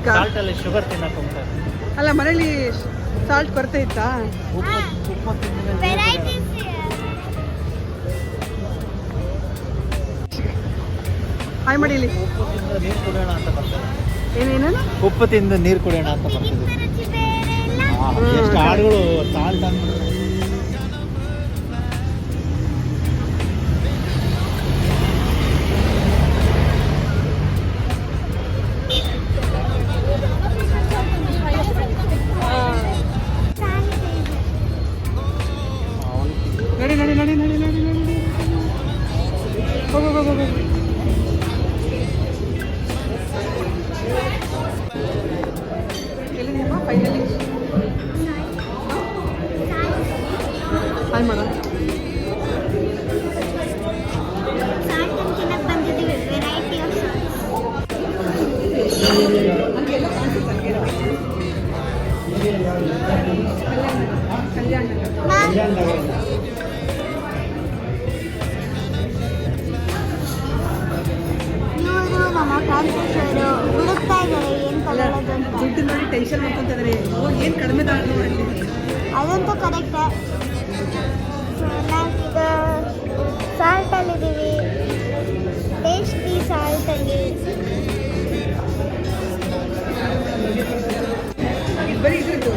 ತಿನ್ನೋದಿಕ್ಕಾ? Salt ಅಲ್ಲಿ sugar ತಿನ್ನಕ್ಕೆ ಹೋಗ್ತಾರೆ. ಅಲ್ಲ ಮನೇಲಿ ಸಾಲ್ಟ್ ಕೊರತೆ ಇತ್ತಾ? ಉಪ್ಪು ತಿಂದ್ರೆ ಹಾಯ್ ಮಾಡಿ ಇಲ್ಲಿ. ಉಪ್ಪು ತಿಂದು ನೀರು ಕುಡಿಯೋಣ ಅಂತ ಬರ್ತದೆ. ಏನೇನು? ಉಪ್ಪು ತಿಂದು ನೀರು ಕುಡಿಯೋಣ ಅಂತ ಬರ್ತದೆ. ಎಷ್ಟು ಹಾಡುಗಳು ಸಾಲ್ಟ್ ಅಂದ್ಬಿಟ್ಟು. ನಡಿ ನಡಿ ನಡಿ ನಡಿ ನಡಿ ನಡಿ ಹೋಗು ಹೋಗು ಹೋಗು. ಎಲ್ಲಿದ್ದೀಮ್ಮ ಫೈನಲಿ? Hi madam. ದುಡ್ಡು ನೋಡಿ ಟೆನ್ಷನ್ ಮಾಡ್ಕೊಂತಿದ್ದಾರೆ. ಏನು ಕಡಿಮೆ ತಗೊಂಡು ಮಾಡಿ ಅದಂತೂ ಕರೆಕ್ಟ್. ನಾವೀಗ ಸಾಲ್ಟಲ್ಲಿದ್ದೀವಿ, ಟೇಸ್ಟಿ ಸಾಲ್ಟಲ್ಲಿ. ಬರೀ ಇದ್ರದ್ದು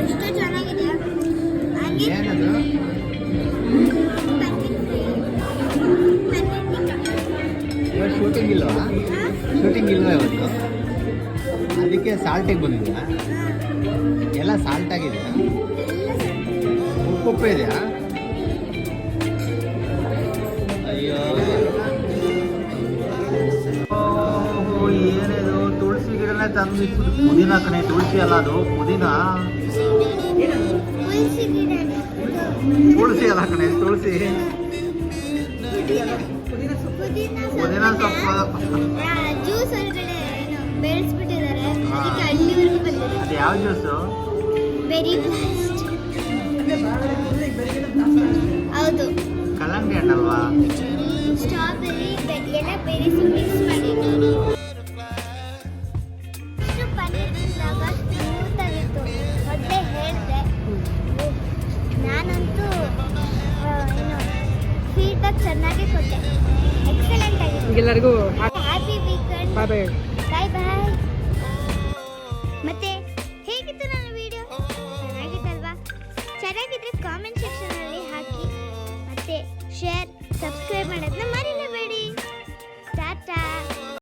ಎಷ್ಟು ಚೆನ್ನಾಗಿದೆ. ಶೂಟಿಂಗ್ ಇಲ್ವಾ? ಶೂಟಿಂಗ್ ಇಲ್ವಾ ಇವತ್ತು? ಅದಕ್ಕೆ ಸಾಲ್ಟಿಗೆ ಬಂದಿದ್ಯಾ? ಎಲ್ಲ ಸಾಲ್ಟ್ ಆಗಿದೆಯಾ? ಉಪ್ಪು ಇದೆಯಾ? ಅಯ್ಯೋ ಏನಿದು ತುಳಸಿ ಗಿಡನೇ ತಂದಿಟ್ಬಿಟ್ಟು. ಪುದೀನ ಕಣೆ, ತುಳಸಿ ಅಲ್ಲ ಅದು ಪುದೀನ. ತುಳಸಿ ಅಲ್ಲ ಕಣೆ, ತುಳಸಿ. ಪುದೀನ ಸೊಪ್ಪು ಜ್ಯೂಸ್ ಒಳಗಡೆ ಬೆಳೆಸ್ಬಿಟ್ಟಿದ್ದಾರೆ. ಅದಕ್ಕೆ ಹಳ್ಳಿವರೆಗೂ ಬಂದಿದೆ. ಅದು ಯಾವ ಜ್ಯೂಸು? Berry blast. ಹೌದು, ಕಲ್ಲಂಗಡಿ ಹಣ್ಣಲ್ವಾ? ಸ್ಟ್ರಾಬೆರಿ ಎಲ್ಲ ಬೆರೀಸ್ ಮಿಕ್ಸ್ ಮಾಡಿದ್ದು. ಇಷ್ಟು ಪನ್ನೀರ್ ಸ್ಮೂತ್ ಆಗಿತ್ತು. ಮೊದಲೇ ಹೇಳಿದೆ, ನಾನಂತೂ ಫೀಡ್ಬ್ಯಾಕ್ ಚೆನ್ನಾಗಿ ಕೊಟ್ಟೆ. ಎಕ್ಸಲೆಂಟ್ ಆಗಿತ್ತು. ಎಲ್ಲರಿಗೂ ಹ್ಯಾಪಿ ವೀಕೆಂಡ್. ಬಾಯ್ ಬಾಯ್. ಬಾಯ್ ಬಾಯ್. ಮತ್ತೆ ಹೇಗಿತ್ತು ನನ್ನ ವಿಡಿಯೋ? ಚೆನ್ನಾಗಿತ್ತಲ್ವಾ? ಚೆನ್ನಾಗಿದ್ರೆ ಕಾಮೆಂಟ್ ಸೆಕ್ಷನಲ್ಲಿ ಹಾಕಿ. ಮತ್ತೆ ಶೇರ್, ಸಬ್ಸ್ಕ್ರೈಬ್ ಮಾಡೋದನ್ನ ಮರಿಬೇಡಿ.